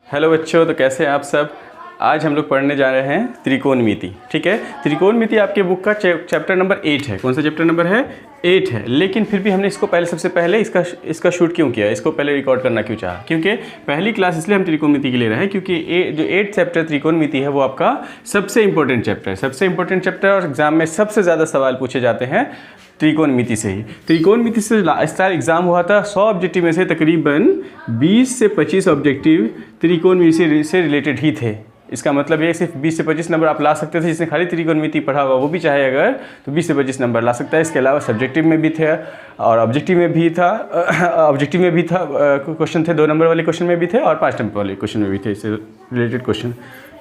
Hello बच्चों, तो कैसे हैं आप सब। आज हम लोग पढ़ने जा रहे हैं त्रिकोणमिति। ठीक है, त्रिकोणमिति आपके बुक का चैप्टर नंबर 8 है। कौन सा चैप्टर नंबर है? 8 है। लेकिन फिर भी हमने इसको सबसे पहले इसका शूट क्यों किया, इसको पहले रिकॉर्ड करना क्यों चाहा? क्योंकि पहली क्लास इसलिए हम त्रिकोणमिति की ले रहे हैं क्योंकि जो 8 चैप्टर त्रिकोणमिति है वो आपका सबसे इंपॉर्टेंट चैप्टर है। सबसे इंपॉर्टेंट चैप्टर और एग्जाम में सबसे ज़्यादा सवाल पूछे जाते हैं त्रिकोणमिति से ही। त्रिकोणमिति से लास्ट टाइम एग्जाम हुआ था, 100 ऑब्जेक्टिव में से तकरीबन 20 से 25 ऑब्जेक्टिव त्रिकोणमिति से रिलेटेड ही थे। इसका मतलब ये सिर्फ 20 से 25 नंबर आप ला सकते थे। जिसने खाली त्रिकोणमिति पढ़ा होगा वो भी चाहे अगर तो 20 से 25 नंबर ला सकता है। इसके अलावा सब्जेक्टिव में भी थे और ऑब्जेक्टिव में भी था। क्वेश्चन थे, 2 नंबर वाले क्वेश्चन में भी थे और 5 नंबर वाले क्वेश्चन में भी थे इससे रिलेटेड क्वेश्चन।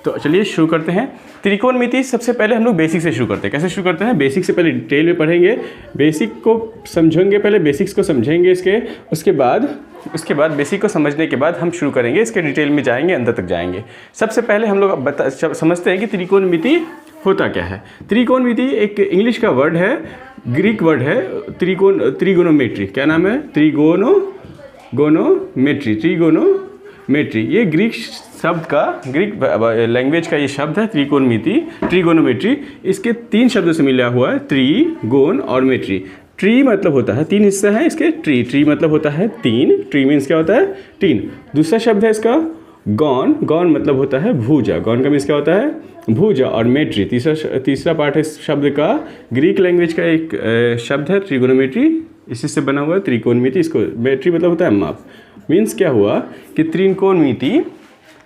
तो चलिए शुरू करते हैं। त्रिकोणमिति सबसे पहले हम लोग बेसिक से शुरू करते हैं। कैसे शुरू करते हैं? बेसिक से पहले डिटेल में पढ़ेंगे, बेसिक को समझेंगे, पहले बेसिक्स को समझेंगे उसके बाद बेसिक को समझने के बाद हम शुरू करेंगे, इसके डिटेल में जाएंगे, अंदर तक जाएंगे। सबसे पहले हम लोग समझते हैं कि त्रिकोणमिति होता क्या है। त्रिकोणमिति एक इंग्लिश का वर्ड है, ग्रीक वर्ड है त्रिगोनोमेट्री। क्या नाम है? त्रिगोनोमेट्री। ये ग्रीक शब्द का, ग्रीक लैंग्वेज का ये शब्द है त्रिगोनोमेट्री। इसके 3 शब्दों से मिला हुआ है, त्रिगोन और मेट्री। ट्री मतलब होता है 3 हिस्से हैं इसके। ट्री मतलब होता है 3। ट्री मीन्स क्या होता है? 3। दूसरा शब्द है इसका गॉन मतलब होता है भुजा। गॉन का मीन्स क्या होता है? भुजा। और मेट्री तीसरा पार्ट है इस शब्द का, ग्रीक लैंग्वेज का एक शब्द है त्रिगोनोमेट्री, इसी से बना हुआ है त्रिकोणमिति। इसको मेट्री मतलब होता है माप। मीन्स क्या हुआ कि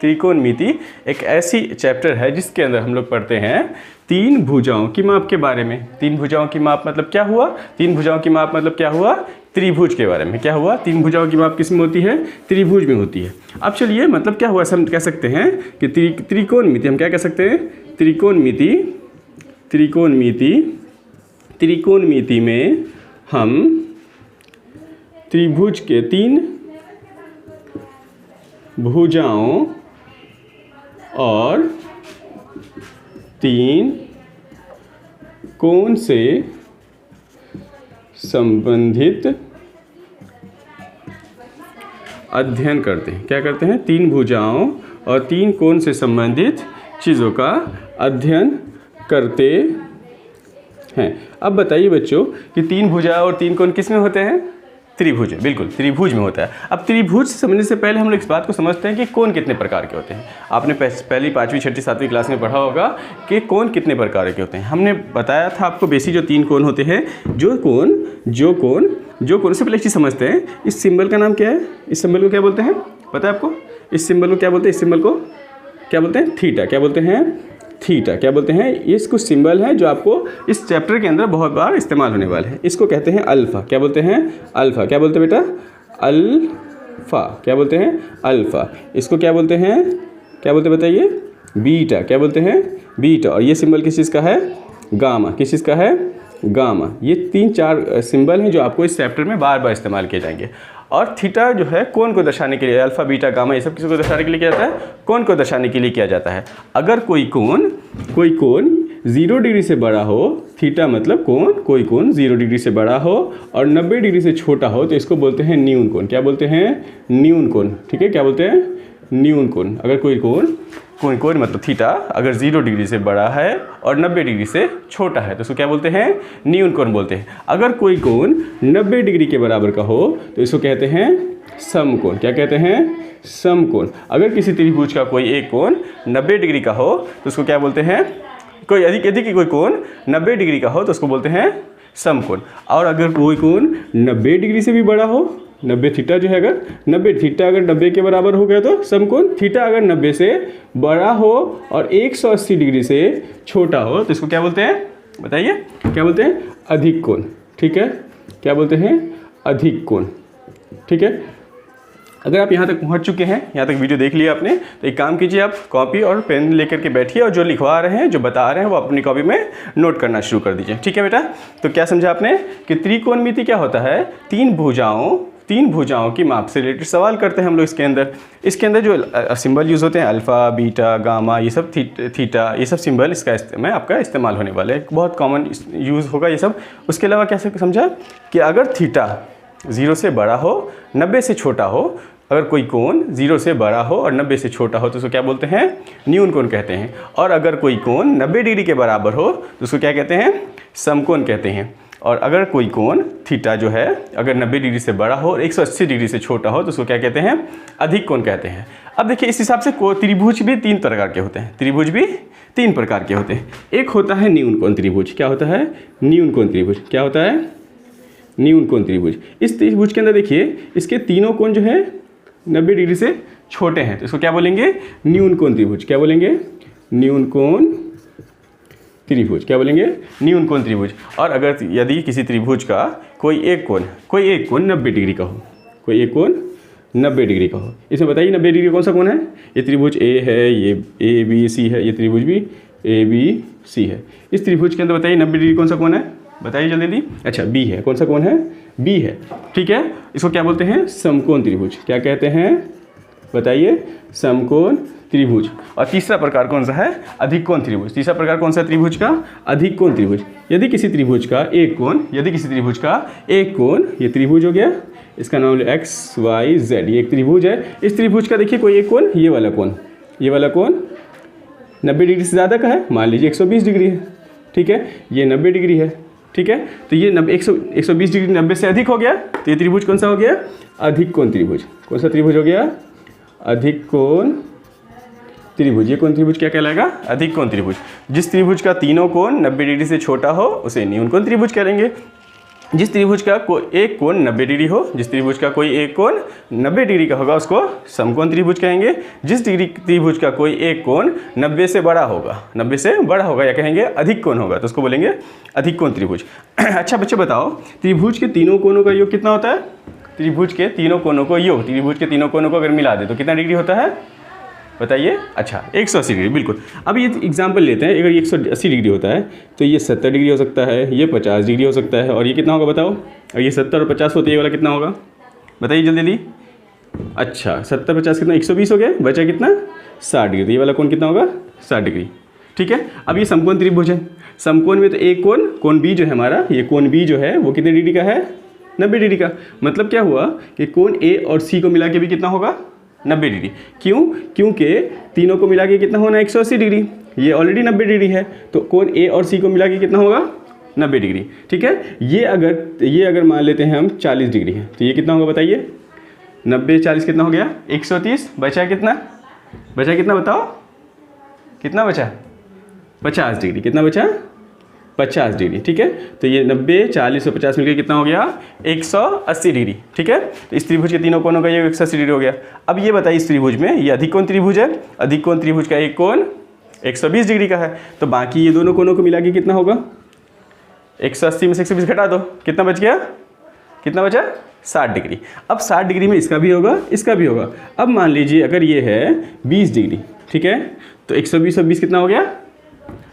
त्रिकोणमिति एक ऐसी चैप्टर है जिसके अंदर हम लोग पढ़ते हैं 3 भुजाओं की माप के बारे में। 3 भुजाओं की माप मतलब क्या हुआ? 3 भुजाओं की माप मतलब क्या हुआ? त्रिभुज के बारे में। क्या हुआ? 3 भुजाओं की माप किस में होती है? त्रिभुज में होती है। अब चलिए, मतलब क्या हुआ, हम कह सकते हैं कि त्रिकोणमिति, हम क्या कह सकते हैं? त्रिकोणमिति में हम त्रिभुज के 3 भुजाओं और 3 कोण से संबंधित अध्ययन करते हैं। क्या करते हैं? 3 भुजाओं और 3 कोण से संबंधित चीज़ों का अध्ययन करते हैं। अब बताइए बच्चों कि 3 भुजा और 3 कोण किस में होते हैं? त्रिभुज। बिल्कुल, त्रिभुज में होता है। अब त्रिभुज समझने से पहले हम लोग इस बात को समझते हैं कि कोण कितने प्रकार के होते हैं। आपने पहली 5वीं 6वीं 7वीं क्लास में पढ़ा होगा कि कोण कितने प्रकार के होते हैं। हमने बताया था आपको बेसिक जो 3 कोण होते हैं। जो कोण से पहले एक चीज़ समझते हैं, इस सिंबल का नाम क्या है? इस सिंबल को क्या बोलते हैं? पता है आपको? इस सिंबल को क्या बोलते हैं? इस सिंबल को क्या बोलते हैं? थीटा। क्या बोलते हैं? थीटा। क्या बोलते हैं? ये कुछ सिंबल है जो आपको इस चैप्टर के अंदर बहुत बार इस्तेमाल होने वाले हैं। इसको कहते हैं अल्फ़ा। क्या बोलते हैं? अल्फ़ा। क्या बोलते हैं बेटा? अल्फ़ा। क्या बोलते हैं? अल्फ़ा। इसको क्या बोलते हैं? क्या बोलते हैं बताइए? बीटा। क्या बोलते हैं? बीटा। और ये सिंबल किस चीज़ का है? गामा। किस चीज़ का है? गामा। ये 3-4 सिंबल हैं जो आपको इस चैप्टर में बार बार इस्तेमाल किए जाएंगे। और थीटा जो है कोण को दर्शाने के लिए, अल्फा बीटा गामा ये सब किसी को दर्शाने के लिए किया जाता है? कोण को दर्शाने के लिए किया जाता है। अगर कोई कोण 0 डिग्री से बड़ा हो, थीटा मतलब कोई कोण 0 डिग्री से बड़ा हो और 90 डिग्री से छोटा हो तो इसको बोलते हैं न्यून कोण। क्या बोलते हैं? न्यून कोण। ठीक है, क्या बोलते हैं? न्यून कोण। अगर कोई कोण मतलब थीटा अगर 0 डिग्री से बड़ा है और 90 डिग्री से छोटा है तो इसको क्या बोलते हैं? न्यून कोण बोलते हैं। अगर कोई कोण 90 डिग्री के बराबर का हो तो इसको कहते हैं समकोण। क्या कहते हैं? समकोण। अगर किसी त्रिभुज का कोई एक कोण 90 डिग्री का हो तो उसको क्या बोलते हैं? कोई अधिक कोई कोण 90 डिग्री का हो तो उसको बोलते हैं समकोण। और अगर कोई कोण 90 डिग्री से भी बड़ा हो, 90 थीटा जो है, अगर 90 थीटा अगर 90 के बराबर हो गया तो समकोण। थीटा अगर 90 से बड़ा हो और 180 डिग्री से छोटा हो तो इसको क्या बोलते हैं? बताइए, क्या बोलते हैं? अधिक कोण। ठीक है, क्या बोलते हैं? अधिक कोण। ठीक है, अगर आप यहाँ तक पहुँच चुके हैं, यहाँ तक वीडियो देख लिया आपने, तो एक काम कीजिए, आप कॉपी और पेन लेकर के बैठिए और जो लिखवा रहे हैं, जो बता रहे हैं वो अपनी कॉपी में नोट करना शुरू कर दीजिए। ठीक है बेटा, तो क्या समझा आपने कि त्रिकोणमिति क्या होता है? 3 भुजाओं की माप से रिलेटेड सवाल करते हैं हम लोग इसके अंदर जो सिंबल यूज़ होते हैं अल्फ़ा बीटा गामा ये सब थीटा ये सब सिंबल में आपका इस्तेमाल होने वाला है, बहुत कॉमन यूज़ होगा ये सब। उसके अलावा क्या समझा कि अगर थीटा 0 से बड़ा हो 90 से छोटा हो अगर कोई कोण 0 से बड़ा हो और 90 से छोटा हो तो उसको क्या बोलते हैं, न्यून कोण कहते हैं। और अगर कोई कोण 90 डिग्री के बराबर हो तो उसको क्या कहते हैं, समकोण कहते हैं। और अगर कोई कोण थीटा जो है अगर 90 डिग्री से बड़ा हो और 180 डिग्री से छोटा हो तो उसको क्या कहते हैं, अधिक कोण कहते हैं। अब देखिए इस हिसाब से त्रिभुज भी 3 प्रकार के होते हैं, त्रिभुज भी 3 प्रकार के होते हैं। एक होता है न्यून कोण त्रिभुज। क्या होता है, न्यून कोण त्रिभुज। क्या होता है, न्यून कोण त्रिभुज। इस त्रिभुज के अंदर देखिए इसके तीनों कोण जो है 90 डिग्री से छोटे हैं तो इसको क्या बोलेंगे, न्यून कोण त्रिभुज। क्या बोलेंगे, न्यून कोण त्रिभुज। क्या बोलेंगे, न्यून कोण त्रिभुज। और अगर यदि किसी त्रिभुज का कोई एक कोण 90 डिग्री का हो, कोई एक कोण 90 डिग्री का हो, इसमें बताइए 90 डिग्री कौन सा कोण है, ये त्रिभुज ए है, ये ABC है, ये त्रिभुज भी ABC है। इस त्रिभुज के अंदर बताइए 90 डिग्री कौन सा कोण है, बताइए जल्दी। अच्छा B है, कौन सा कोण है, B है। ठीक है, इसको क्या बोलते हैं, समकोण त्रिभुज। क्या कहते हैं, बताइए, समकोण त्रिभुज। और तीसरा प्रकार कौन सा है, अधिक कोण त्रिभुज। तीसरा प्रकार कौन सा त्रिभुज का, अधिक कोण त्रिभुज। यदि किसी त्रिभुज का एक कोण, ये त्रिभुज हो गया, इसका नाम XYZ, ये एक त्रिभुज है। इस त्रिभुज का देखिए कोई एक कोण, ये वाला कोण 90 डिग्री से ज़्यादा का है, मान लीजिए 120 डिग्री है। ठीक है, ये 90 डिग्री है। ठीक है, तो ये 120 डिग्री 90 से अधिक हो गया तो ये त्रिभुज कौन सा हो गया, अधिक कोण त्रिभुज। कौन सा त्रिभुज हो गया, अधिक कोण त्रिभुज। ये कोण त्रिभुज क्या कहलाएगा, अधिक कोण त्रिभुज। जिस त्रिभुज का तीनों कोण 90 डिग्री से छोटा हो उसे न्यून कोण त्रिभुज कहेंगे। जिस त्रिभुज का कोई एक कोण 90 डिग्री हो, जिस त्रिभुज का कोई एक कोण 90 डिग्री का होगा उसको समकोण त्रिभुज कहेंगे। जिस त्रिभुज का कोई एक कोण 90 से बड़ा होगा या कहेंगे अधिक कोण होगा तो उसको बोलेंगे अधिक कोण त्रिभुज। अच्छा बच्चे बताओ, त्रिभुज के तीनों कोणों का योग कितना होता है, त्रिभुज के तीनों कोणों को अगर मिला दे तो कितना डिग्री होता है, बताइए। अच्छा 180 डिग्री, बिल्कुल। अब ये एग्जाम्पल लेते हैं, अगर 180 डिग्री होता है तो ये 70 डिग्री हो सकता है, ये 50 डिग्री हो सकता है, और ये कितना होगा बताओ, और ये 70 और 50 होती है, ये वाला कितना होगा, बताइए जल्दी। अच्छा 70 50 कितना, 120 हो गया, बचा कितना 60 डिग्री, तो ये वाला कोण कितना होगा 60 डिग्री। ठीक है, अब ये समकोण त्रिभुज है। समकोण में तो एक कोण B जो है हमारा, ये कोण B जो है वो कितने डिग्री का है, 90 डिग्री का। मतलब क्या हुआ कि कोण A और C को मिला के भी कितना होगा, 90 डिग्री। क्यों, क्योंकि तीनों को मिला के कितना होना है, 180 डिग्री। ये ऑलरेडी 90 डिग्री है तो कोण A और C को मिला के कितना होगा, 90 डिग्री। ठीक है, ये अगर मान लेते हैं हम 40 डिग्री है तो ये कितना होगा बताइए, 90 40 कितना हो गया, 130। बचा कितना बताओ, कितना बचा, 50 डिग्री। कितना बचा, 50 डिग्री। ठीक है, तो ये 90 40 और 50 मिलकर कितना हो गया, 180 डिग्री। ठीक है, तो इस त्रिभुज के तीनों कोणों का ये 180 डिग्री हो गया। अब ये बताइए इस त्रिभुज में, ये अधिक कोण त्रिभुज है, अधिक कोण त्रिभुज का एक कोण 120 डिग्री का है, तो बाकी ये दोनों कोणों को मिला के कितना होगा, 180 में से 120 घटा दो, कितना बच गया, कितना बचा, 60 डिग्री। अब 60 डिग्री में इसका भी होगा, इसका भी होगा। अब मान लीजिए अगर ये है 20 डिग्री, ठीक है, तो 120 और 20 कितना हो गया,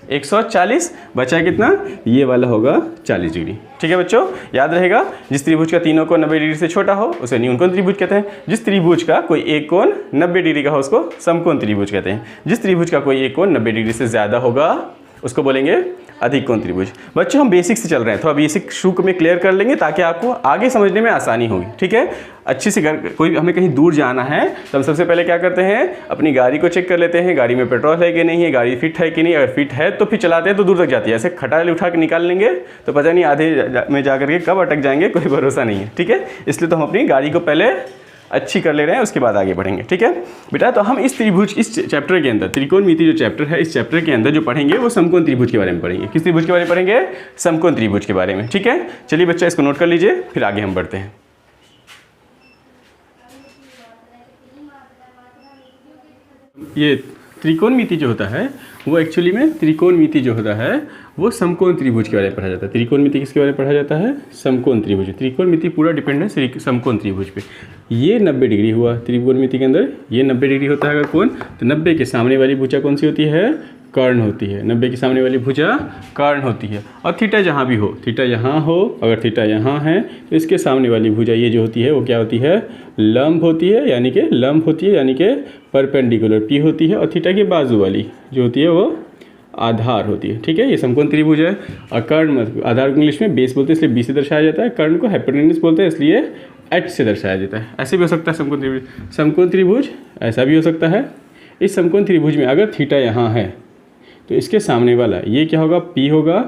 140। बचा कितना, ये वाला होगा 40 डिग्री। ठीक है बच्चों, याद रहेगा, जिस त्रिभुज का तीनों कोण 90 डिग्री से छोटा हो उसे न्यून कोण त्रिभुज कहते हैं। जिस त्रिभुज का कोई एक कोण 90 डिग्री का हो उसको समकोण त्रिभुज कहते हैं। जिस त्रिभुज का कोई एक कोण 90 डिग्री से ज़्यादा होगा उसको बोलेंगे अधिक कोण त्रिभुज। बच्चों हम बेसिक से चल रहे हैं, थोड़ा बेसिक शुरू में क्लियर कर लेंगे ताकि आपको आगे समझने में आसानी होगी। ठीक है, अच्छी से कोई हमें कहीं दूर जाना है तो हम सबसे पहले क्या करते हैं, अपनी गाड़ी को चेक कर लेते हैं, गाड़ी में पेट्रोल है कि नहीं है, गाड़ी फिट है कि नहीं। अगर फिट है तो फिर चलाते हैं तो दूर तक जाती है। ऐसे खटाले उठा के निकाल लेंगे तो पता नहीं आधे में जा करके कब अटक जाएंगे, कोई भरोसा नहीं है। ठीक है, इसलिए तो हम अपनी गाड़ी को पहले अच्छी कर ले रहे हैं, उसके बाद आगे बढ़ेंगे। ठीक है बेटा, तो हम इस त्रिभुज, इस चैप्टर के अंदर त्रिकोणमिति जो चैप्टर है, इस चैप्टर के अंदर जो पढ़ेंगे वो समकोण त्रिभुज के बारे में पढ़ेंगे। किस त्रिभुज के बारे में पढ़ेंगे, समकोण त्रिभुज के बारे में। ठीक है, चलिए बच्चा इसको नोट कर लीजिए, फिर आगे हम बढ़ते हैं। ये त्रिकोणमिति जो होता है वो एक्चुअली में त्रिकोणमिति जो होता है वो समकोण त्रिभुज के बारे में पढ़ा जाता है। त्रिकोणमिति किसके बारे में पढ़ा जाता है, समकोण त्रिभुज। त्रिकोणमिति पूरा डिपेंड है समकोण त्रिभुज पे। ये 90 डिग्री हुआ त्रिकोणमिति के अंदर, ये 90 डिग्री होता है अगर कोण, तो 90 के सामने वाली भुजा कौन सी होती है, कर्ण होती है। 90 के सामने वाली भुजा कर्ण होती है। और थीटा जहाँ भी हो, थीटा यहाँ हो, अगर थीटा यहाँ है तो इसके सामने वाली भुजा ये जो होती है वो क्या होती है, लंब होती है, यानी कि लंब होती है, यानी कि परपेंडिकुलर पी होती है। और थीटा की बाजू वाली जो होती है वो आधार होती है। ठीक है, ये समकोण त्रिभुज है। और कर्ण, आधार को इंग्लिश में बेस बोलते हैं इसलिए बी से दर्शाया जाता है। कर्ण को हाइपोटेन्यूज बोलते हैं इसलिए एच से दर्शाया जाता है। ऐसे भी हो सकता है समकोण त्रिभुज। समकोण त्रिभुज ऐसा भी हो सकता है। इस समकोण त्रिभुज में अगर थीटा यहाँ है तो इसके सामने वाला ये क्या होगा, पी होगा।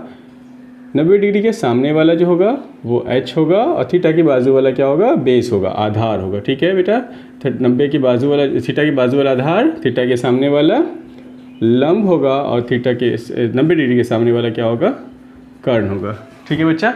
90 डिग्री के सामने वाला जो होगा वो एच होगा और थीटा की बाजू वाला क्या होगा, बेस होगा, आधार होगा। ठीक है बेटा, 90 की बाजू वाला, थीटा की बाजू वाला आधार, थीटा के सामने वाला लंब होगा और थीटा के 90 डिग्री के सामने वाला क्या होगा, कर्ण होगा। ठीक है बच्चा।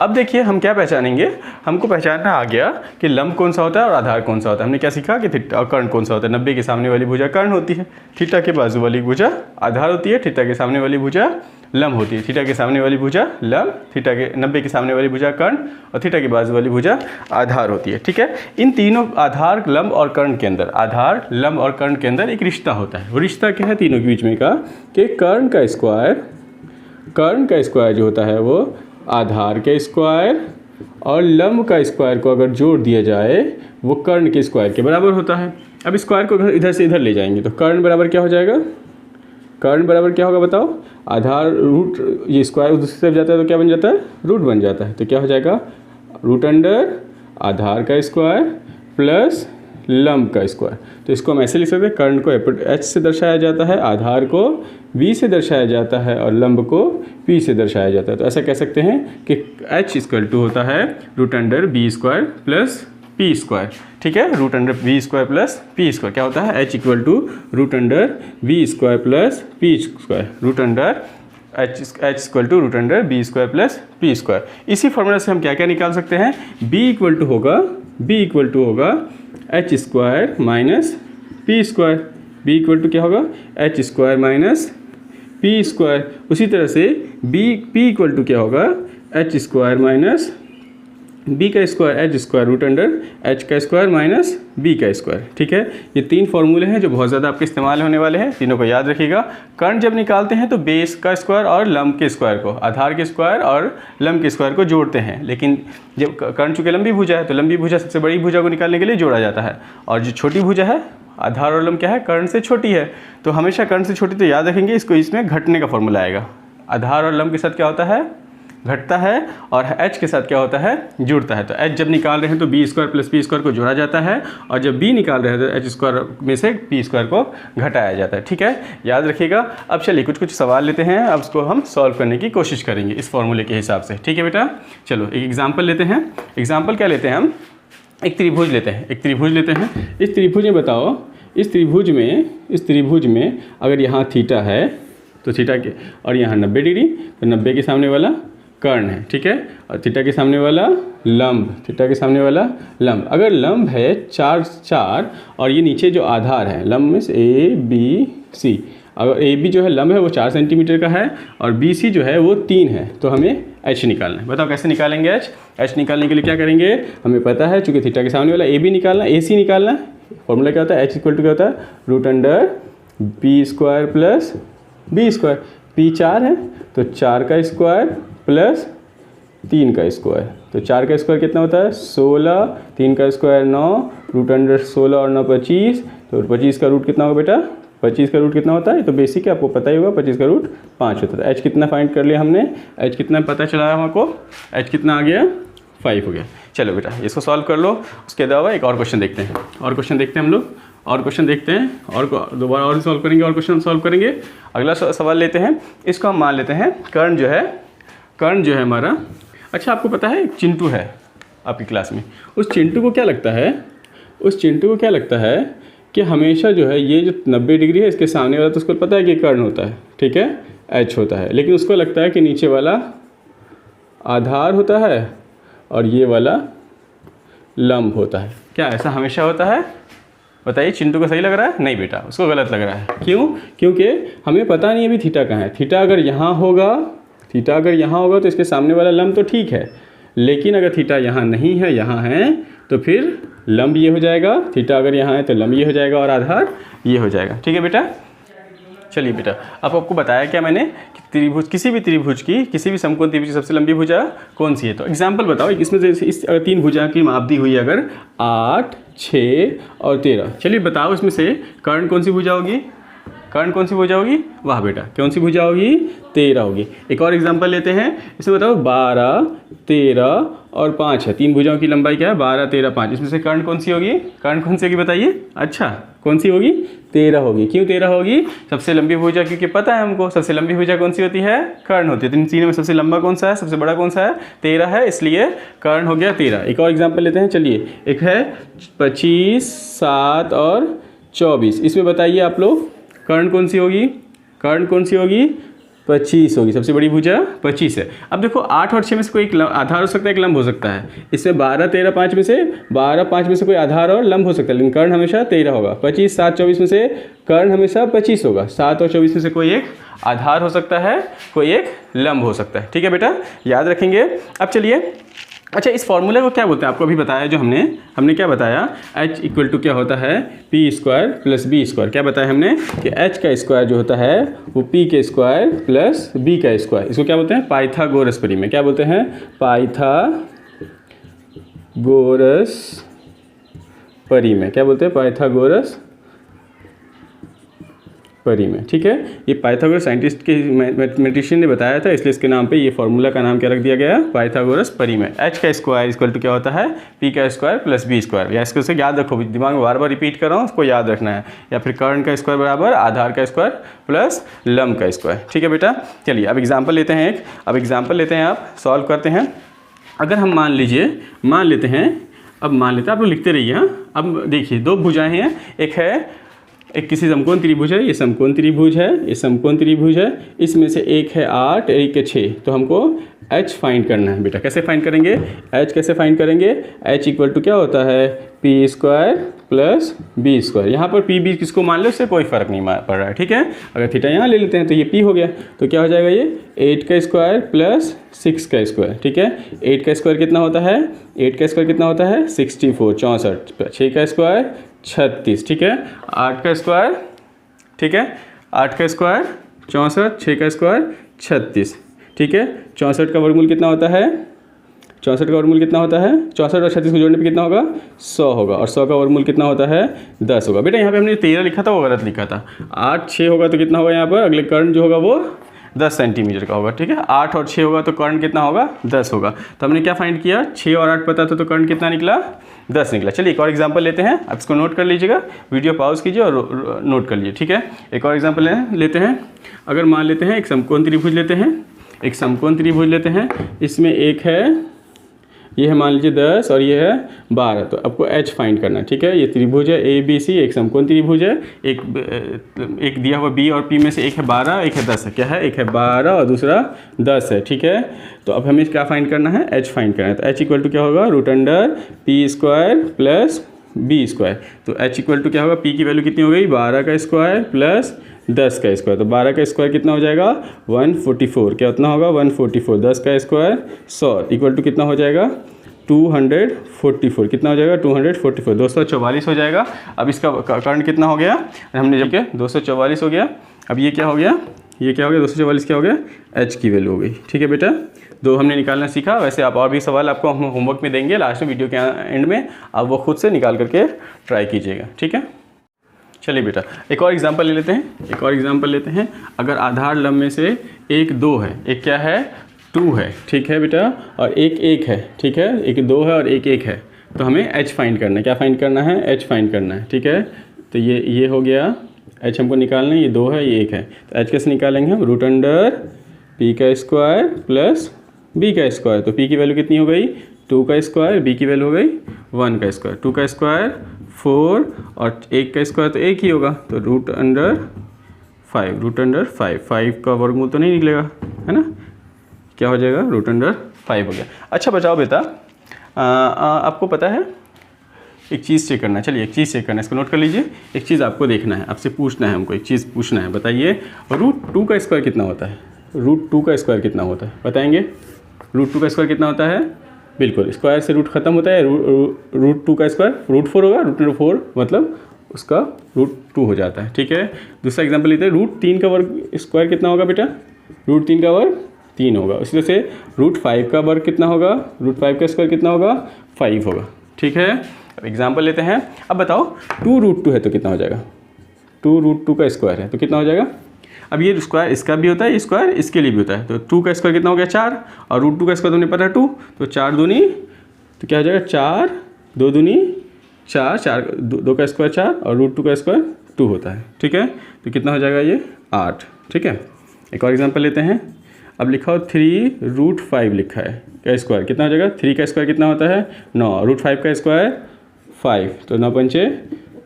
अब देखिए हम क्या पहचानेंगे, हमको पहचानना आ गया कि लंब कौन सा होता है और आधार कौन सा होता है। हमने क्या सीखा कि थीटा और कर्ण कौन सा होता है। 90 के सामने वाली भुजा कर्ण होती है, थीटा के बाजू वाली भुजा आधार होती है, थीटा के सामने वाली भुजा लंब होती है, थीटा के सामने वाली भुजा लंब, थीटा के 90 के सामने वाली भुजा कर्ण और थीटा के बाजू वाली भुजा आधार होती है। ठीक है, इन तीनों आधार, लंब और कर्ण के अंदर, आधार, लंब और कर्ण के अंदर एक रिश्ता होता है। वो रिश्ता क्या है तीनों के बीच में का, कि कर्ण का स्क्वायर जो होता है वो आधार के स्क्वायर और लंब का स्क्वायर को अगर जोड़ दिया जाए वो कर्ण के स्क्वायर के बराबर होता है। अब स्क्वायर को इधर से इधर ले जाएंगे तो कर्ण बराबर क्या हो जाएगा, कर्ण बराबर क्या होगा बताओ, आधार रूट, ये स्क्वायर दूसरी तरफ जाता है तो क्या बन जाता है, रूट बन जाता है। तो क्या हो जाएगा, रूट अंडर आधार का स्क्वायर प्लस लंब का स्क्वायर। तो इसको हम ऐसे लिख सकते हैं, कर्ण को एच से दर्शाया जाता है, आधार को बी से दर्शाया जाता है और लंब को पी से दर्शाया जाता है। तो ऐसा कह सकते हैं कि एच इक्वल टू होता है root under B square plus P square. ठीक है, root under B square plus P square क्या होता है, H equal to root under B square plus P square, root under H equal to root under B square plus P square. इसी formula से हम क्या क्या निकाल सकते हैं, बी इक्वल टू होगा H square minus P square, B equal to क्या होगा, H square minus P square. उसी तरह से पी इक्वल टू क्या होगा, एच स्क्वायर माइनस बी का square, H square root under H का स्क्वायर माइनस बी का स्क्वायर। ठीक है, ये तीन फॉर्मूले हैं जो बहुत ज़्यादा आपके इस्तेमाल होने वाले हैं, तीनों को याद रखिएगा। कर्ण जब निकालते हैं तो बेस का स्क्वायर और लंब के स्क्वायर को, आधार के स्क्वायर और लंब के स्क्वायर को जोड़ते हैं। लेकिन जब कर्ण चूँकि लंबी भुजा है तो लंबी भुजा सबसे बड़ी भुजा को निकालने के लिए जोड़ा जाता है, और जो छोटी भुजा है आधार और लंब क्या है, कर्ण से छोटी है। तो हमेशा कर्ण से छोटी, तो याद रखेंगे इसको, इसमें घटने का फॉर्मूला आएगा। आधार और लंब के साथ क्या होता है, घटता है, और एच के साथ क्या होता है, जुड़ता है। तो एच जब निकाल रहे हैं तो B square plus P square को जोड़ा जाता है, और जब बी निकाल रहे हैं तो एच स्क्वायर में से पी स्क्वायर को घटाया जाता है। ठीक है, याद रखिएगा। अब चलिए कुछ सवाल लेते हैं, अब उसको हम सॉल्व करने की कोशिश करेंगे इस फॉर्मूले के हिसाब से। ठीक है बेटा, चलो एक एग्जाम्पल लेते हैं। एग्जाम्पल क्या लेते हैं हम, एक त्रिभुज लेते हैं। इस त्रिभुज में बताओ, इस त्रिभुज में अगर यहाँ थीटा है तो थीटा के, और यहाँ 90 डिग्री, तो 90 के सामने वाला कर्ण है। ठीक है, और थीटा के सामने वाला लंब, अगर लंब है 4 और ये नीचे जो आधार है, लंब में ए बी सी, अगर ए बी जो है लंब है वो 4 सेंटीमीटर का है और बी सी जो है वो 3 है, तो हमें एच निकालना है। बताओ कैसे निकालेंगे एच निकालने के लिए क्या करेंगे, हमें पता है चूँकि थीटा के सामने वाला ए बी निकालना, ए सी निकालना। फॉर्मूला क्या होता है, एच इक्वल टू क्या होता है, root under P square plus B square. P 4 है तो 4 का स्क्वायर प्लस 3 का स्क्वायर, तो 4 का स्क्वायर कितना होता है 16, 3 का स्क्वायर 9, रूट अंडर 16 और 9 25, तो 25 का रूट कितना होगा बेटा, 25 का रूट कितना होता है, तो बेसिक है आपको पता ही होगा, 25 का रूट 5 होता है। एच कितना फाइंड कर लिया हमने, एच कितना पता चला हमको, एच कितना आ गया 5 हो गया। चलो बेटा इसको सॉल्व कर लो। उसके अलावा एक और क्वेश्चन देखते हैं, हम लोग और क्वेश्चन देखते हैं, और दोबारा और सॉल्व करेंगे, और क्वेश्चन सॉल्व करेंगे। अगला सवाल लेते हैं, इसको हम मान लेते हैं कर्ण जो है हमारा, अच्छा आपको पता है एक चिंटू है आपकी क्लास में, उस चिंटू को क्या लगता है कि हमेशा जो है ये जो 90 डिग्री है इसके सामने वाला, तो उसको पता है कि कर्ण होता है, ठीक है, एच होता है, लेकिन उसको लगता है कि नीचे वाला आधार होता है और ये वाला लंब होता है। क्या ऐसा हमेशा होता है, बताइए। चिंटू को सही लग रहा है, नहीं बेटा उसको गलत लग रहा है। क्यों, क्योंकि हमें पता नहीं अभी थीटा कहाँ है। थीटा अगर यहाँ होगा तो इसके सामने वाला लंब तो ठीक है, लेकिन अगर थीटा यहाँ नहीं है, यहाँ है, तो फिर लंब ये हो जाएगा, थीटा अगर यहाँ है तो लंब ये हो जाएगा और आधार ये हो जाएगा। ठीक है बेटा, चलिए बेटा अब आपको बताया क्या मैंने कि त्रिभुज, किसी भी समकोण त्रिभुज की सबसे लंबी भुजा कौन सी है। तो एग्जाम्पल बताओ, इसमें से इस 3 भुजा की माप दी हुई है अगर 8, 6 और 13, चलिए बताओ इसमें से कर्ण कौन सी भुजा होगी, कर्ण कौन सी भुजा होगी? वाह बेटा, कौन सी भुजा होगी? 13 होगी। एक और एग्जांपल लेते हैं, इसमें बताओ 12, 13 और 5 है, 3 भुजाओं की लंबाई क्या है? 12, 13, 5। इसमें से कर्ण कौन सी होगी? कर्ण कौन सी होगी बताइए? अच्छा, कौन सी होगी? 13 होगी। क्यों 13 होगी? सबसे लंबी भुजा, क्योंकि पता है हमको सबसे लंबी भुजा कौन सी होती है? कर्ण होती है। तो इन तीनों में सबसे लंबा कौन सा है? सबसे बड़ा कौन सा है? 13 है, इसलिए कर्ण हो गया 13। एक और एग्जांपल लेते हैं, चलिए। एक है 25, 7 और 24। इसमें बताइए आप लोग कर्ण कौन सी होगी? कर्ण कौन सी होगी? 25 होगी। सबसे बड़ी भुजा 25 है। अब देखो 8 और 6 में से कोई एक आधार हो सकता है, एक लंब हो सकता है। इसमें 12, 13, 5 में से 12, 5 में से कोई आधार और लंब हो सकता है, लेकिन कर्ण हमेशा 13 होगा। 25, 7, 24 में से कर्ण हमेशा 25 होगा। 7 और 24 में से कोई एक आधार हो सकता है, कोई एक लंब हो सकता है। ठीक है बेटा, याद रखेंगे। अब चलिए, अच्छा इस फॉर्मूले को क्या बोलते हैं? आपको अभी बताया जो हमने क्या बताया? h इक्वल टू क्या होता है? p square plus b square. क्या बताया हमने? कि h का स्क्वायर जो होता है वो p के स्क्वायर प्लस b का स्क्वायर। इसको क्या बोलते हैं? पाइथागोरस परिमेय। क्या बोलते हैं? पाइथागोरस परिमेय। क्या बोलते हैं? पाइथागोरस परिमेय। ठीक है, ये पाइथागोरस साइंटिस्ट के मैथमेटिशियन ने बताया था, इसलिए इसके नाम पे ये फॉर्मूला का नाम क्या रख दिया गया? पाइथागोरस परिमेय। h का स्क्वायर इक्वल टू क्या होता है? p का स्क्वायर प्लस b स्क्वायर। या इसको से याद रखो, दिमाग में बार बार रिपीट कर रहा हूँ, उसको याद रखना है। या फिर कर्ण का स्क्वायर बराबर आधार का स्क्वायर प्लस लंब का स्क्वायर। ठीक है बेटा, चलिए अब एग्जाम्पल लेते हैं एक। अब एग्जाम्पल लेते हैं, आप सॉल्व करते हैं। अगर हम मान लेते हैं आप लोग लिखते रहिए। हाँ, अब देखिए 2 भुजाएँ हैं। एक किसी समकोण त्रिभुज है, ये समकोण त्रिभुज है, ये समकोण त्रिभुज है। इसमें से एक है 8, एक है 6। तो हमको h फाइंड करना है बेटा। कैसे फाइंड करेंगे? h कैसे फाइंड करेंगे? h इक्वल टू क्या होता है? p square plus b square. यहाँ पर p b किसको मान लो, उससे कोई फर्क नहीं पड़ रहा है। ठीक है, अगर थीटा यहाँ ले लेते हैं तो ये p हो गया। तो क्या हो जाएगा? ये 8 का स्क्वायर प्लस 6 का स्क्वायर। ठीक है, 8 का स्क्वायर कितना होता है? 8 का स्क्वायर कितना होता है? 64, 64। 6 का स्क्वायर 36। ठीक है, 8 का स्क्वायर, ठीक है, 8 का स्क्वायर 64, 6 का स्क्वायर 36। ठीक है, 64 का वर्गमूल कितना होता है? 64 का वर्गमूल कितना होता है? 64 और 36 को जोड़ने पे कितना होगा? 100 होगा। और 100 का वर्गमूल कितना होता है? 10 होगा। बेटा यहाँ पे हमने 13 लिखा था, वो गलत लिखा था। 8, 6 होगा तो कितना होगा? यहाँ पर अगले कर्ण जो होगा वो 10 सेंटीमीटर का होगा। ठीक है, 8 और 6 होगा तो कर्ण कितना होगा? 10 होगा। तो हमने क्या फाइंड किया? 6 और 8 पता था, तो कर्ण कितना निकला? 10 निकला। चलिए एक और एग्जांपल लेते हैं। आप इसको नोट कर लीजिएगा, वीडियो पॉज कीजिए और नोट कर लीजिए। ठीक है, एक और एग्जांपल लेते हैं। अगर मान लेते हैं एक समकोण त्रिभुज लेते हैं। इसमें एक है, ये है मान लीजिए 10 और ये है 12। तो आपको h फाइंड करना है। ठीक है, ये त्रिभुज है ABC, एक समकोण त्रिभुज है। एक दिया हुआ b और p में से एक है 12, एक है 10 है। क्या है? एक है 12 और दूसरा 10 है। ठीक है, तो अब हमें क्या फाइंड करना है? h फाइंड करना है। तो h इक्वल टू क्या होगा? √ p square plus b square. तो h इक्वल टू क्या होगा? p की वैल्यू कितनी हो गई? 12 का स्क्वायर प्लस 10 का स्क्वायर। तो 12 का स्क्वायर कितना हो जाएगा? 144। क्या उतना होगा? 144। 10 का स्क्वायर 100 इक्वल टू कितना हो जाएगा? 244। कितना हो जाएगा? 244, 244 हो जाएगा। अब इसका कर्ण कितना हो गया? हमने जब क्या 244 हो गया। अब ये क्या हो गया? 244 क्या हो गया? h की वैल्यू हो गई। ठीक है बेटा, 2 हमने निकालना सीखा। वैसे आप और भी सवाल आपको हम होमवर्क में देंगे लास्ट में, वीडियो के एंड में। आप वो खुद से निकाल करके ट्राई कीजिएगा। ठीक है, चलिए बेटा एक और एग्जांपल ले लेते हैं। अगर आधार लंब में से एक 2 है, एक क्या है? 2 है। ठीक है बेटा, और एक 1 है। ठीक है, एक 2 है और एक 1 है। तो हमें h फाइंड करना है। क्या फाइंड करना है? h फाइंड करना है। ठीक है, तो ये हो गया, h हमको निकालना है। ये 2 है, ये 1 है। तो h कैसे निकालेंगे हम? √ p का स्क्वायर प्लस b का स्क्वायर। तो p की वैल्यू कितनी हो गई? 2 का स्क्वायर, b की वैल्यू हो गई 1 का स्क्वायर। 2 का स्क्वायर 4 और 1 का स्क्वायर तो 1 ही होगा। तो √5 का वर्गमूल तो नहीं निकलेगा, है ना? क्या हो जाएगा? √5 हो गया। अच्छा बचाओ बेटा, आपको पता है एक चीज़ चेक करना है। चलिए एक चीज़ चेक करना है, इसको नोट कर लीजिए। एक चीज़ आपको देखना है, आपसे पूछना है, हमको एक चीज़ पूछना है। बताइए √2 का स्क्वायर कितना होता है? √2 का स्क्वायर कितना होता है? बताएंगे? √2 का स्क्वायर कितना होता है? बिल्कुल, स्क्वायर से रूट खत्म होता है। √2 का स्क्वायर √4 होगा। √4 मतलब उसका √2 हो जाता है। ठीक है, दूसरा एग्जांपल लेते हैं। √3 का वर्ग स्क्वायर कितना होगा बेटा? √3 का वर्ग 3 होगा। उसी तरह से √5 का वर्ग कितना होगा? √5 का स्क्वायर कितना होगा? 5 होगा। ठीक है, अब एग्जांपल लेते हैं। अब बताओ 2√2 है तो कितना हो जाएगा? 2√2 का स्क्वायर है तो कितना हो जाएगा। अब ये स्क्वायर इसका भी होता है, स्क्वायर इसके लिए भी होता है, तो 2 का स्क्वायर कितना हो गया 4 और √2 का स्क्वायर तुमने पता है 2, तो 4 दूनी तो क्या हो जाएगा 4, 2 दूनी 4, 4 2 का स्क्वायर 4 और √2 का स्क्वायर 2 होता है। ठीक है, तो कितना हो जाएगा ये 8। ठीक है, एक और एग्जांपल लेते हैं। अब लिखा हो 3√5 लिखा है का स्क्वायर कितना हो जाएगा। 3 का स्क्वायर कितना होता है 9, √5 का स्क्वायर 5, तो 9 पंचे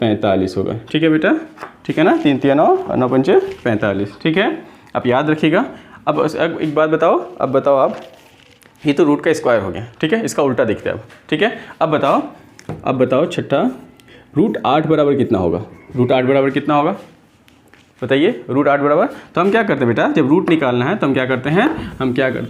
45 होगा। ठीक है बेटा, ठीक है ना, 3 3 9 और 9 पंचे 45। ठीक है, आप याद रखिएगा। अब एक बात बताओ, अब बताओ आप, ये तो रूट का स्क्वायर हो गया। ठीक है, इसका उल्टा देखते हैं अब। ठीक है, अब बताओ छठा, √8 बराबर कितना होगा। √8 बराबर कितना होगा बताइए। √8 बराबर, तो हम क्या करते हैं बेटा, जब रूट निकालना है तो हम क्या करते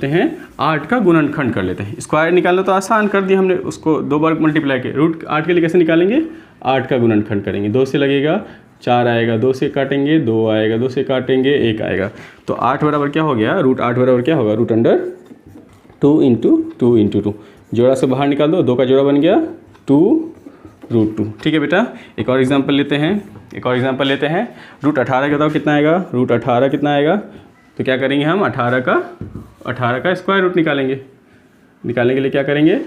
हैं 8 का गुणनखंड कर लेते हैं। स्क्वायर निकालना तो आसान कर दिया हमने, उसको 2 बार मल्टीप्लाई किया। √8 के लिए कैसे निकालेंगे, 8 का गुणनखंड करेंगे, 2 से लगेगा 4 आएगा, 2 से काटेंगे 2 आएगा, 2 से काटेंगे 1 आएगा, तो 8 बराबर क्या हो गया, √8 बराबर क्या होगा, √2 इंटू 2 जोड़ा से बाहर निकाल दो, 2 का जोड़ा बन गया 2√2। ठीक है बेटा, एक और एग्जांपल लेते हैं। √18 बताओ कितना आएगा, √18 कितना आएगा, तो क्या करेंगे हम 18 का स्क्वायर रूट निकालने के लिए क्या करेंगे,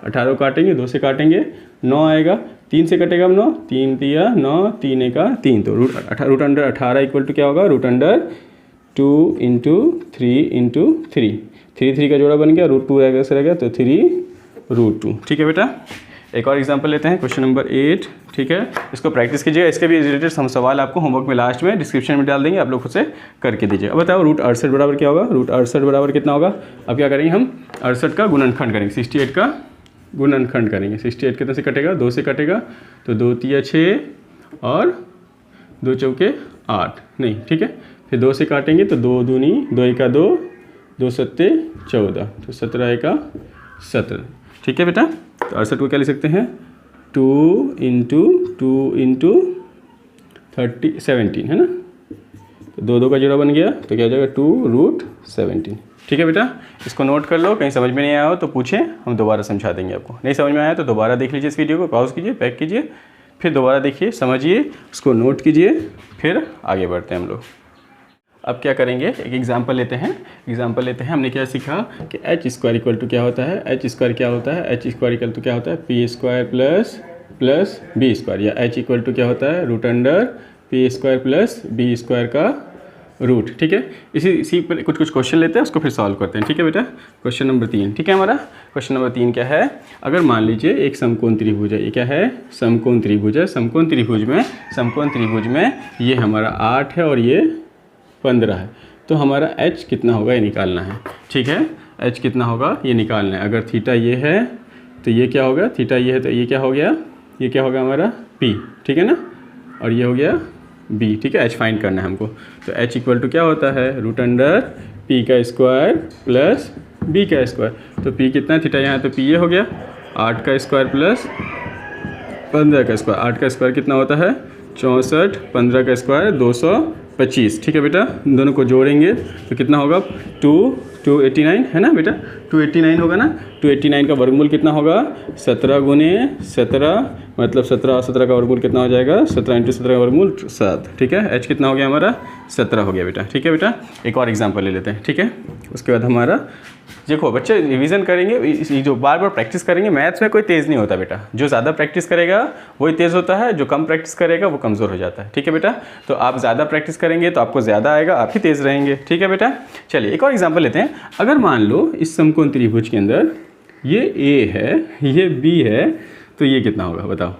18 को काटेंगे, 2 से काटेंगे 9 आएगा, 3 से कटेगा 9, 3 तिया 9, 3 एका 3, तो √18 इक्वल टू क्या होगा, √2 इंटू 3 3 का जोड़ा बन गया, √2 रह गया तो 3√2। ठीक है बेटा, एक और एग्जांपल लेते हैं, क्वेश्चन नंबर 8। ठीक है, इसको प्रैक्टिस कीजिएगा, इसके भी रिलेटेड हम सवाल आपको होमवर्क में लास्ट में डिस्क्रिप्शन में डाल देंगे, आप लोग खुद से करके दीजिए। अब बताओ √68 बराबर क्या होगा, √68 बराबर कितना होगा। अब क्या करेंगे हम 68 का गुणनखंड करेंगे, 68 का गुणनखंड करेंगे। 68 कितने से कटेगा, 2 से कटेगा, तो 2 तिया 6 और 2 चौके 8 नहीं। ठीक है, फिर 2 से काटेंगे तो 2 दूनी 2 एका 2, 2 सत्ते 14, तो 17 एका 17। ठीक है बेटा, तो 68 को क्या लिख सकते हैं, 2 इंटू 17 है ना, तो 2 का जोड़ा बन गया, तो क्या हो जाएगा 2√17। ठीक है बेटा, इसको नोट कर लो, कहीं समझ में नहीं आया हो तो पूछें, हम दोबारा समझा देंगे आपको। नहीं समझ में आया तो दोबारा देख लीजिए, इस वीडियो को पॉज कीजिए, बैक कीजिए, फिर दोबारा देखिए, समझिए, उसको नोट कीजिए, फिर आगे बढ़ते हैं हम लोग। अब क्या करेंगे, एक एग्जांपल लेते हैं। हमने क्या सीखा कि h स्क्वायर इक्वल टू क्या होता है, h स्क्वायर क्या होता है, h स्क्वायर इक्वल टू क्या होता है, p square plus b square, या h इक्वल टू क्या होता है, √p square plus b square का रूट। ठीक है, इसी पर कुछ क्वेश्चन लेते हैं, उसको फिर सॉल्व करते हैं। ठीक है बेटा, क्वेश्चन नंबर 3। ठीक है, हमारा क्वेश्चन नंबर 3 क्या है, अगर मान लीजिए एक समकोण त्रिभुज है, ये क्या है, समकोण त्रिभुज है। समकोण त्रिभुज में ये हमारा 8 है और ये 15 है, तो हमारा h कितना होगा ये निकालना है। ठीक है, h कितना होगा ये निकालना है। अगर थीटा ये है तो ये क्या होगा, थीटा ये है तो ये क्या हो गया, ये क्या होगा हमारा p। ठीक है ना, और ये हो गया b। ठीक है, h फाइंड करना है हमको, तो h इक्वल टू क्या होता है, √p का स्क्वायर प्लस b का स्क्वायर, तो p कितना है, थीटा यहाँ तो p ये हो गया, 8 का स्क्वायर प्लस 15 का स्क्वायर, 8 का स्क्वायर कितना होता है 64, 15 का स्क्वायर 225। ठीक है बेटा, दोनों को जोड़ेंगे तो कितना होगा 289 है ना बेटा, 289 होगा ना। 289 का वर्गमूल कितना होगा, 17 गुने 17, मतलब 17 और 17 का वर्गमूल कितना हो जाएगा, 17 इंटू 17 का वर्गमूल 7। ठीक है, h कितना हो गया हमारा 17 हो गया बेटा। ठीक है बेटा, एक और एग्जांपल ले लेते हैं। ठीक है, उसके बाद हमारा देखो बच्चे रिवीजन करेंगे, जो बार बार प्रैक्टिस करेंगे। मैथ्स में कोई तेज़ नहीं होता बेटा, जो ज़्यादा प्रैक्टिस करेगा वही तेज़ होता है, जो कम प्रैक्टिस करेगा वो कमज़ोर हो जाता है। ठीक है बेटा, तो आप ज़्यादा प्रैक्टिस करेंगे तो आपको ज़्यादा आएगा, आप ही तेज़ रहेंगे। ठीक है बेटा, चलिए एक और एग्जांपल लेते हैं। अगर मान लो इस समकोण त्रिभुज के अंदर ये A है, ये B है, तो ये कितना होगा बताओ,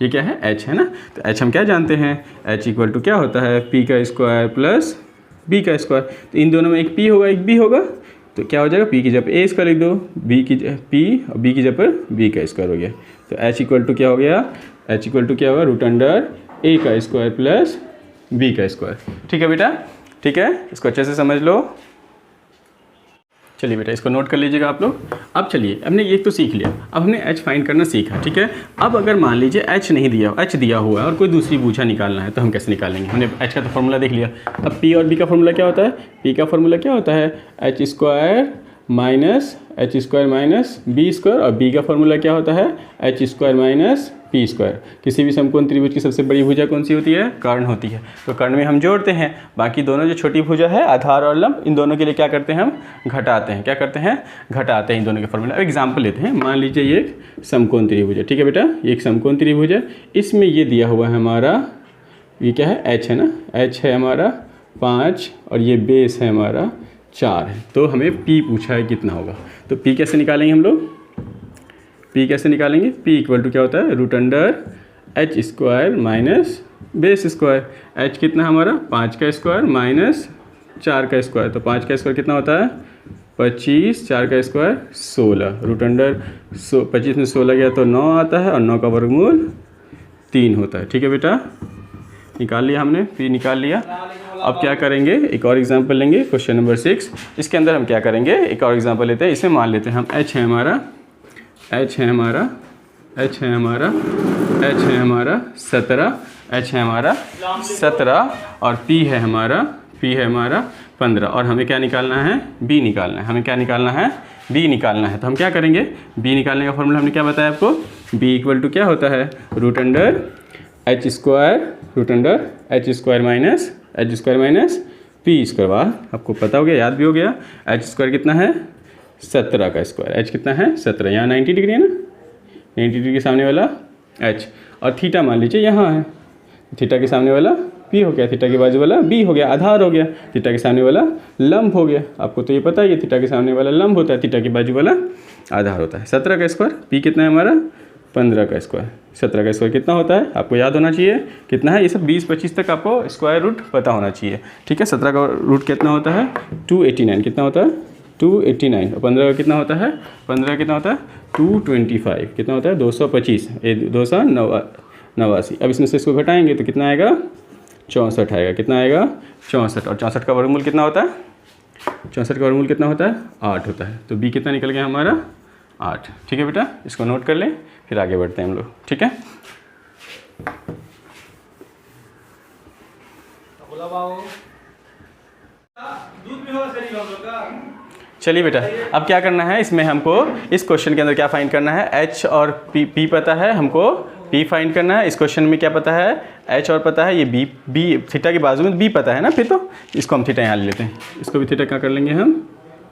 ये क्या है h है ना, तो h हम क्या जानते हैं, h इक्वल टू क्या होता है, p का स्क्वायर प्लस b का स्क्वायर, तो इन दोनों में एक p होगा एक b होगा, तो क्या हो जाएगा, p की जगह पर a स्क्वायर लिख दो, p और b की जगह पर b का स्क्वायर हो गया, तो h इक्वल टू क्या हो गया, h इक्वल टू क्या होगा, √a का स्क्वायर प्लस b का स्क्वायर। ठीक है बेटा, ठीक है, इसको अच्छे से समझ लो। चलिए बेटा, इसको नोट कर लीजिएगा आप लोग। अब चलिए, हमने ये तो सीख लिया, अब हमने h फाइंड करना सीखा। ठीक है, अब अगर मान लीजिए h नहीं दिया, h दिया हुआ है और कोई दूसरी भुजा निकालना है, तो हम कैसे निकालेंगे। हमने h का तो फॉर्मूला देख लिया। अब p और b का फॉर्मूला क्या होता है, p का फॉर्मूला क्या होता है, h square minus H square minus B square, और बी का फॉर्मूला क्या होता है, H square minus P square. किसी भी समकोण त्रिभुज की सबसे बड़ी भुजा कौन सी होती है, कर्ण होती है। तो कर्ण में हम जोड़ते हैं, बाकी दोनों जो छोटी भुजा है आधार और लंब, इन दोनों के लिए क्या करते हैं, हम घटाते हैं। क्या करते हैं, घटाते हैं इन दोनों के फॉर्मूला। अब एग्जाम्पल लेते हैं, मान लीजिए ये एक समकोण त्रिभुज है, ठीक है बेटा, ये एक समकोण त्रिभुज है, इसमें ये दिया हुआ है हमारा, ये क्या है, एच है ना, एच है हमारा 5 और ये बेस है हमारा 4 है। तो हमें पी पूछा है कितना होगा, तो पी कैसे निकालेंगे हम लोग, पी कैसे निकालेंगे, पी इक्वल टू क्या होता है, root under H square minus base square. H कितना हमारा 5 का स्क्वायर माइनस 4 का स्क्वायर, तो 5 का स्क्वायर कितना होता है 25, 4 का स्क्वायर 16, रूट अंडर 25 में 16 गया तो 9 आता है, और 9 का वर्गमूल 3 होता है। ठीक है बेटा, निकाल लिया हमने, पी निकाल लिया। अब क्या करेंगे, एक और एग्जांपल लेंगे, क्वेश्चन नंबर 6। इसके अंदर हम क्या करेंगे, एक और एग्जांपल लेते हैं। इसमें मान लेते हैं हम एच है हमारा, एच है हमारा, एच है हमारा, एच है हमारा 17, एच है हमारा 17 और पी है हमारा, पी है हमारा 15, और हमें क्या निकालना है, बी निकालना है। हमें क्या निकालना है, बी निकालना है। तो हम क्या करेंगे, बी निकालने का फॉर्मूला हमने क्या बताया आपको, बी इक्वल टू क्या होता है, root under H square, root under H square minus P square. वाह, आपको पता हो गया, याद भी हो गया। एच स्क्वायर कितना है 17 का स्क्वायर, एच कितना है 17, यहाँ 90 डिग्री है ना, 90 डिग्री के सामने वाला एच, और थीटा मान लीजिए यहाँ है, थीटा के सामने वाला पी हो गया, थीटा के बाजू वाला बी हो गया, आधार हो गया, थीटा के सामने वाला लंब हो गया। आपको तो ये पता ही है, थीटा के सामने वाला लंब होता है, थीटा के बाजू वाला आधार होता है। 17 का स्क्वायर, पी कितना है हमारा 15 का स्क्वायर, 17 का स्क्वायर कितना होता है आपको याद होना चाहिए, कितना है, ये सब 20-25 तक आपको स्क्वायर रूट पता होना चाहिए। ठीक है, 17 का रूट कितना होता है 289, कितना होता है 289, और 15 का कितना होता है, 15 का कितना होता है 225, कितना होता है 225, 289। अब इसमें से इसको घटाएंगे तो कितना आएगा 64 आएगा, कितना आएगा 64, और 64 का वर्गमूल कितना होता है, 64 का वर्गमूल कितना होता है 8 होता है। तो बी कितना निकल गया हमारा 8। ठीक है बेटा, इसको नोट कर लें, फिर आगे बढ़ते हैं हम लोग। ठीक है, चलिए बेटा, अब क्या करना है, इसमें हमको इस क्वेश्चन के अंदर क्या फाइंड करना है, एच और पी पता है हमको, पी फाइंड करना है। इस क्वेश्चन में क्या पता है, एच और पता है, ये बी थीटा के बाजू में बी पता है ना, फिर तो इसको हम थीटा यहाँ ले लेते हैं, इसको भी थीटा क्या कर लेंगे हम,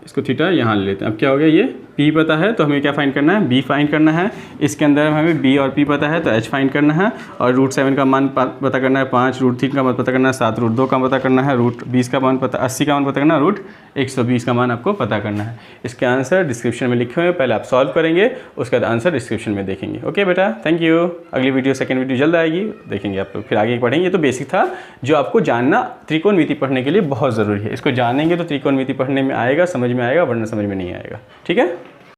इसको थीटा यहाँ ले लेते हैं। अब क्या हो गया, ये पी पता है तो हमें क्या फाइंड करना है, बी फाइंड करना है। इसके अंदर हमें बी और पी पता है तो एच फाइंड करना है, और रूट 7 का मान पता करना है 5, रूट 3 का मान पता करना है 7, रूट 2 का पता करना है, रूट 20 का मान पता 80 का मान पता करना है, रूट 120 का मान आपको पता करना है। इसके आंसर डिस्क्रिप्शन में लिखे हुए हैं, पहले आप सॉल्व करेंगे, उसके बाद आंसर डिस्क्रिप्शन में देखेंगे। ओके बेटा, थैंक यू। अगली वीडियो, सेकंड वीडियो जल्द आएगी, देखेंगे आप लोग, फिर आगे पढ़ेंगे। ये तो बेसिक था जो आपको जानना त्रिकोणमिति पढ़ने के लिए बहुत ज़रूरी है। इसको जानेंगे तो त्रिकोणमिति पढ़ने में आएगा, समझ में आएगा, वरना समझ में नहीं आएगा। ठीक है।